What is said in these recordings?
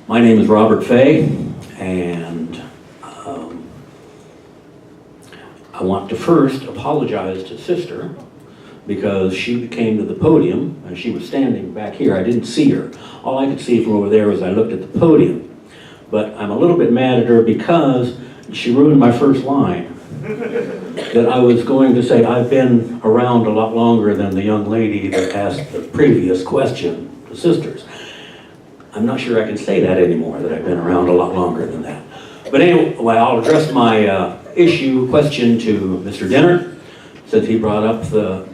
My name is Robert Fay, and I want to first apologize to Sister because she came to the podium and she was standing back here. I didn't see her. All I could see from over there was I looked at the podium. But I'm a little bit mad at her because she ruined my first line. That I was going to say, I've been around a lot longer than the young lady that asked the previous question, the sisters. I'm not sure I can say that anymore, that I've been around a lot longer than that. But anyway, I'll address my question to Mr. Dennert, since he brought up the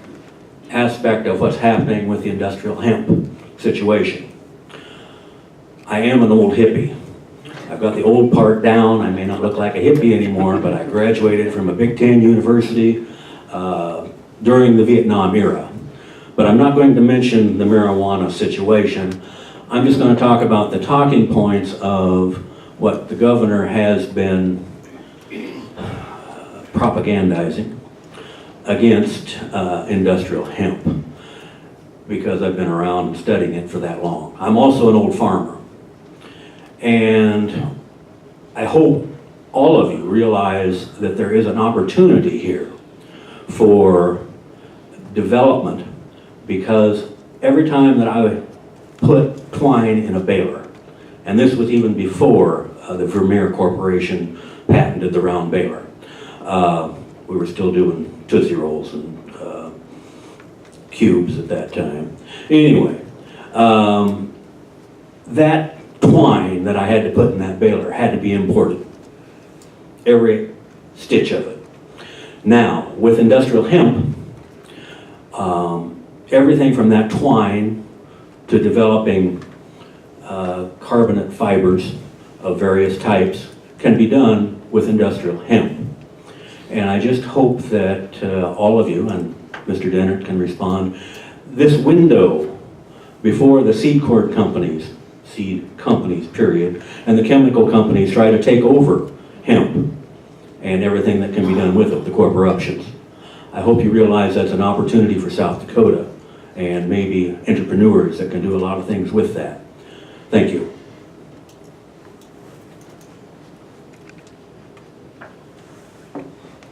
aspect of what's happening with the industrial hemp situation. I am an old hippie. I've got the old part down. I may not look like a hippie anymore, but I graduated from a Big Ten university during the Vietnam era. But I'm not going to mention the marijuana situation. I'm just going to talk about the talking points of what the governor has been propagandizing against industrial hemp, because I've been around and studying it for that long. I'm also an old farmer. And I hope all of you realize that there is an opportunity here for development, because every time that I put twine in a baler, and this was even before the Vermeer Corporation patented the round baler. We were still doing Tootsie Rolls and cubes at that time. Anyway, that twine that I had to put in that baler had to be imported. Every stitch of it. Now, with industrial hemp, everything from that twine to developing carbonate fibers of various types can be done with industrial hemp. And I just hope that all of you, and Mr. Dennert can respond, this window before the seed companies, period, and the chemical companies try to take over hemp and everything that can be done with it, the corporations. I hope you realize that's an opportunity for South Dakota and maybe entrepreneurs that can do a lot of things with that. Thank you.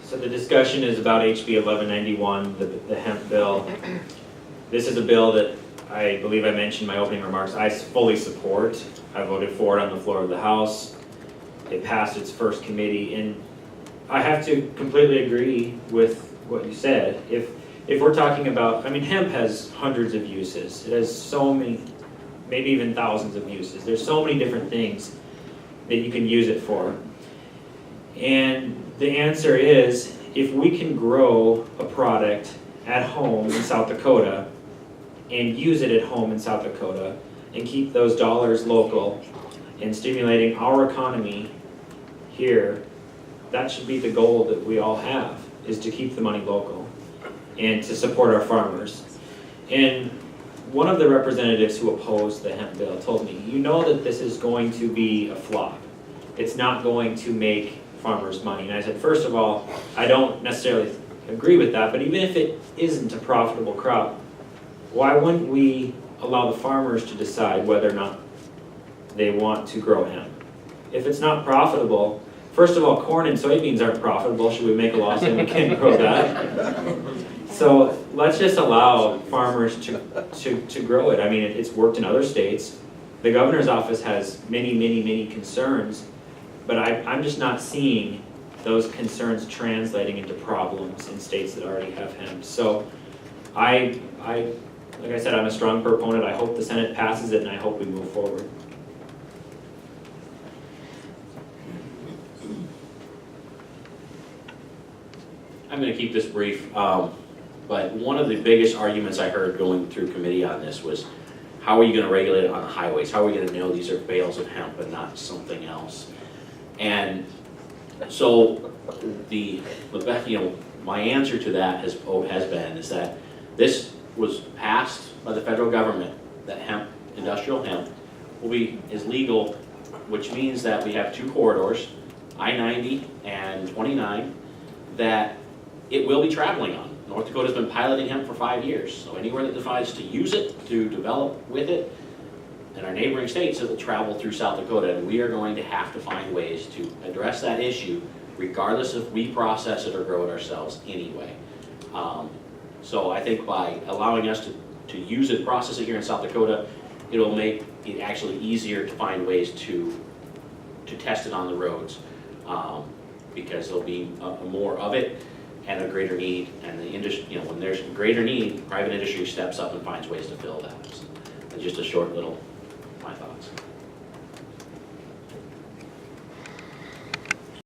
So the discussion is about HB 1191, the hemp bill. This is a bill that I believe I mentioned in my opening remarks I fully support. I voted for it on the floor of the House. It passed its first committee, and I have to completely agree with what you said. If we're talking about, I mean, hemp has hundreds of uses. It has so many, maybe even thousands of uses. There's so many different things that you can use it for. And the answer is, if we can grow a product at home in South Dakota and use it at home in South Dakota and keep those dollars local and stimulating our economy here, that should be the goal that we all have, is to keep the money local and to support our farmers. And one of the representatives who opposed the hemp bill told me, you know that this is going to be a flop. It's not going to make farmers money. And I said, first of all, I don't necessarily agree with that, but even if it isn't a profitable crop, why wouldn't we allow the farmers to decide whether or not they want to grow hemp? If it's not profitable, first of all, corn and soybeans aren't profitable. Should we make a law saying we can't grow that? So let's just allow farmers to grow it. I mean, it's worked in other states. The governor's office has many concerns, but I'm just not seeing those concerns translating into problems in states that already have hemp. So like I said, I'm a strong proponent. I hope the Senate passes it, and I hope we move forward. I'm going to keep this brief, but one of the biggest arguments I heard going through committee on this was, how are you going to regulate it on the highways? How are we going to know these are bales of hemp and not something else? And so my answer to that has been is that this was passed by the federal government, that hemp, industrial hemp, is legal, which means that we have two corridors, I-90 and 29, that it will be traveling on. North Dakota's been piloting hemp for 5 years, so anywhere that decides to use it, to develop with it, in our neighboring states, it will travel through South Dakota, and we are going to have to find ways to address that issue regardless if we process it or grow it ourselves anyway. So I think by allowing us to use it, process it here in South Dakota, it'll make it actually easier to find ways to test it on the roads, because there'll be more of it and a greater need, and the industry, you know, when there's greater need, private industry steps up and finds ways to fill that. So, just a short little, my thoughts.